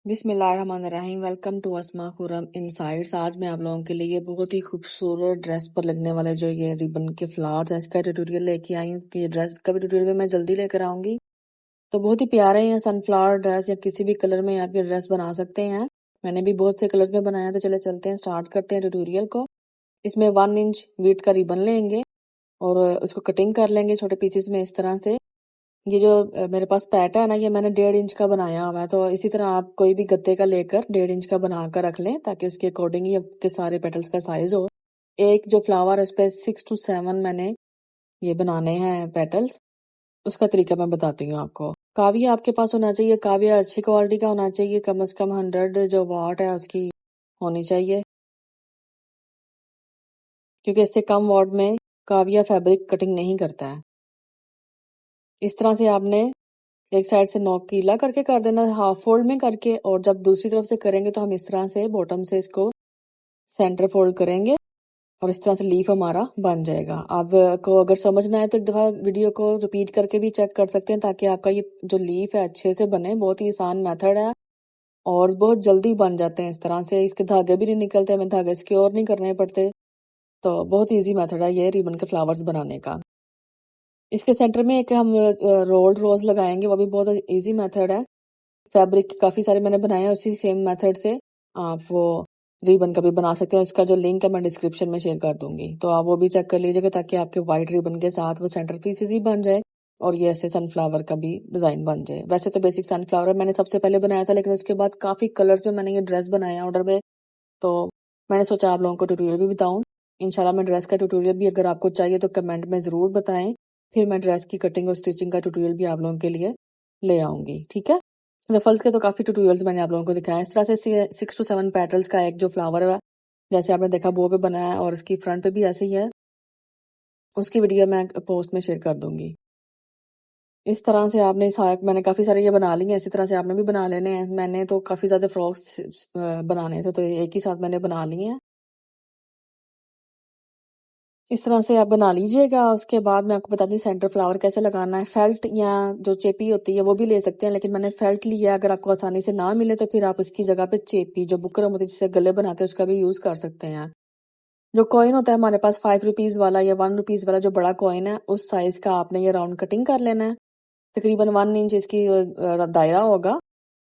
बिस्मिल्लाहिर्रहमानिर्रहीम। Welcome to Asma Khurram insights. आज मैं आप लोगों के लिए बहुत ही खूबसूरत ड्रेस पर लगने वाले जो ये रिबन के फ्लावर्स हैं इसका ट्यूटोरियल लेके आई हूँ कि ये ड्रेस का भी ट्यूटोरियल मैं जल्दी लेकर आऊंगी। तो बहुत ही प्यारे हैं सनफ्लावर ड्रेस, या किसी भी कलर में आप ये ड्रेस बना सकते हैं। मैंने भी बहुत से कलर्स में बनाया, तो चले चलते हैं, स्टार्ट करते हैं ट्यूटोरियल को। इसमें 1 इंच विड्थ का रिबन लेंगे और उसको कटिंग कर लेंगे छोटे पीसेस में इस तरह से। ये जो मेरे पास पैटा है ना, ये मैंने 1.5 इंच का बनाया हुआ है। तो इसी तरह आप कोई भी गत्ते का लेकर 1.5 इंच का बनाकर रख लें, ताकि उसके अकॉर्डिंग ही आपके सारे पेटल्स का साइज हो। एक जो फ्लावर है उस पर 6 to 7 मैंने ये बनाने हैं पेटल्स। उसका तरीका मैं बताती हूँ आपको। काविया आपके पास होना चाहिए, काविया अच्छी क्वालिटी का होना चाहिए, कम से कम 100 जो वाट है उसकी होनी चाहिए, क्योंकि इससे कम वाट में काविया फैब्रिक कटिंग नहीं करता है। इस तरह से आपने एक साइड से नॉक कीला करके कर देना, हाफ फोल्ड में करके, और जब दूसरी तरफ से करेंगे तो हम इस तरह से बॉटम से इसको सेंटर फोल्ड करेंगे और इस तरह से लीफ हमारा बन जाएगा। आपको अगर समझना है तो एक दफा वीडियो को रिपीट करके भी चेक कर सकते हैं, ताकि आपका ये जो लीफ है अच्छे से बने। बहुत ही आसान मेथड है और बहुत जल्दी बन जाते हैं इस तरह से। इसके धागे भी नहीं निकलते, हमें धागे सिक्योर नहीं करने पड़ते। तो बहुत ईजी मेथड है ये रिबन के फ्लावर्स बनाने का। इसके सेंटर में एक हम रोल्ड रोज लगाएंगे, वो भी बहुत इजी मेथड है। फैब्रिक काफी सारे मैंने बनाए हैं, उसी सेम मेथड से आप वो रिबन का भी बना सकते हैं। उसका जो लिंक है मैं डिस्क्रिप्शन में शेयर कर दूंगी, तो आप वो भी चेक कर लीजिएगा, ताकि आपके व्हाइट रिबन के साथ वो सेंटर पीसेस भी बन जाए और ये ऐसे सनफ्लावर का भी डिजाइन बन जाए। वैसे तो बेसिक सनफ्लावर मैंने सबसे पहले बनाया था, लेकिन उसके बाद काफी कलर्स में मैंने ये ड्रेस बनाया ऑर्डर में, तो मैंने सोचा आप लोगों को ट्यूटोरियल भी बताऊं। इंशाल्लाह मैं ड्रेस का ट्यूटोरियल भी अगर आपको चाहिए तो कमेंट में जरूर बताएं, फिर मैं ड्रेस की कटिंग और स्टिचिंग का ट्यूटोरियल भी आप लोगों के लिए ले आऊंगी, ठीक है। रफल्स के तो काफी ट्यूटोरियल्स मैंने आप लोगों को दिखाया। इस तरह से 6 to 7 पेटल्स का एक जो फ्लावर है, जैसे आपने देखा बो पे बनाया है, और इसकी फ्रंट पे भी ऐसे ही है। उसकी वीडियो मैं पोस्ट में शेयर कर दूंगी। इस तरह से आपने मैंने काफी सारे ये बना लिए हैं, इसी तरह से आपने भी बना लेने हैं। मैंने तो काफी ज्यादा फ्रॉक्स बनाने थे, तो एक ही साथ मैंने बना लिए हैं। इस तरह से आप बना लीजिएगा। उसके बाद मैं आपको बताती हूँ सेंटर फ्लावर कैसे लगाना है। फेल्ट या जो चेपी होती है वो भी ले सकते हैं, लेकिन मैंने फेल्ट लिया। अगर आपको आसानी से ना मिले तो फिर आप उसकी जगह पे चेपी जो बुकरम होती है जिससे गले बनाते हैं उसका भी यूज कर सकते हैं। जो कॉइन होता है हमारे पास 5 रुपीज वाला या 1 रुपीज वाला जो बड़ा कॉइन है, उस साइज का आपने ये राउंड कटिंग कर लेना है। तकरीबन 1 इंच इसकी दायरा होगा।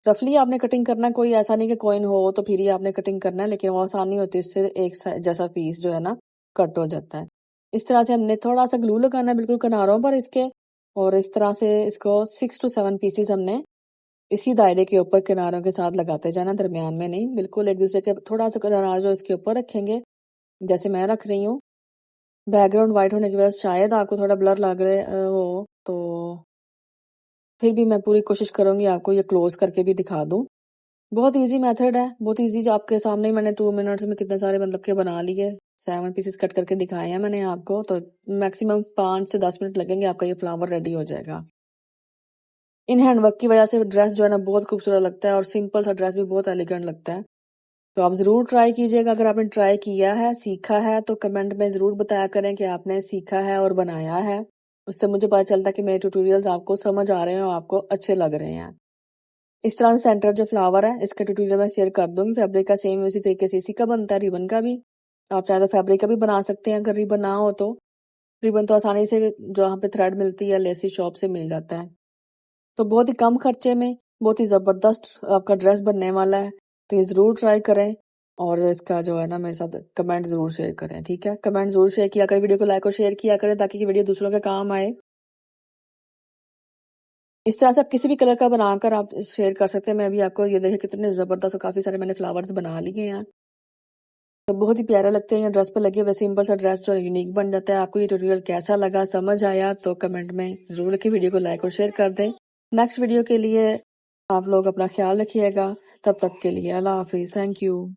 रफली आपने कटिंग करना है, कोई ऐसा नहीं कि कॉइन हो तो फिर ही आपने कटिंग करना है, लेकिन वो आसानी होती है, उससे एक जैसा पीस जो है ना कट हो जाता है। इस तरह से हमने थोड़ा सा ग्लू लगाना है बिल्कुल किनारों पर इसके, और इस तरह से इसको 6 to 7 पीसेस हमने इसी दायरे के ऊपर किनारों के साथ लगाते जाना, दरमियान में नहीं, बिल्कुल एक दूसरे के थोड़ा सा किनारा जो इसके ऊपर रखेंगे, जैसे मैं रख रही हूँ। बैकग्राउंड व्हाइट होने की वजह से शायद आपको थोड़ा ब्लर लग रहा हो, तो फिर भी मैं पूरी कोशिश करूंगी आपको ये क्लोज करके भी दिखा दूं। बहुत इजी मेथड है, बहुत इजी। जो आपके सामने ही मैंने 2 मिनट्स में कितने सारे मतलब के बना लिए। 7 पीसेस कट करके दिखाए हैं मैंने आपको, तो मैक्सिमम 5 से 10 मिनट लगेंगे, आपका ये फ्लावर रेडी हो जाएगा। इन हैंडवर्क की वजह से ड्रेस जो है ना बहुत खूबसूरत लगता है, और सिंपल सा ड्रेस भी बहुत एलिगेंट लगता है। तो आप जरूर ट्राई कीजिएगा। अगर आपने ट्राई किया है, सीखा है, तो कमेंट में जरूर बताया करें कि आपने सीखा है और बनाया है। उससे मुझे पता चलता है कि मेरे ट्यूटोरियल्स आपको समझ आ रहे हैं और आपको अच्छे लग रहे हैं। इस तरह से सेंटर जो फ्लावर है इसका ट्यूटोरियल मैं शेयर कर दूंगी। फैब्रिक का सेम उसी तरीके से इसी का बनता है, रिबन का भी। आप चाहे तो फैब्रिक का भी बना सकते हैं, अगर रिबन ना हो तो। रिबन तो आसानी से जहाँ पे थ्रेड मिलती है लेसी शॉप से मिल जाता है। तो बहुत ही कम खर्चे में बहुत ही जबरदस्त आपका ड्रेस बनने वाला है। तो ये जरूर ट्राई करें, और इसका जो है ना मेरे साथ कमेंट जरूर शेयर करें, ठीक है। कमेंट जरूर शेयर किया करें, वीडियो को लाइक और शेयर किया करें, ताकि ये वीडियो दूसरों के काम आए। इस तरह से आप किसी भी कलर का बनाकर आप शेयर कर सकते हैं। मैं भी आपको ये देखे कितने जबरदस्त और काफी सारे मैंने फ्लावर्स बना लिए हैं, तो बहुत ही प्यारे लगते हैं। ड्रेस पर लगे हुए सिंपल सा ड्रेस जो यूनिक बन जाता है। आपको ये ट्यूटोरियल कैसा लगा, समझ आया, तो कमेंट में जरूर लिखिए, वीडियो को लाइक और शेयर कर दें। नेक्स्ट वीडियो के लिए आप लोग अपना ख्याल रखिएगा। तब तक के लिए अल्लाह हाफिज, थैंक यू।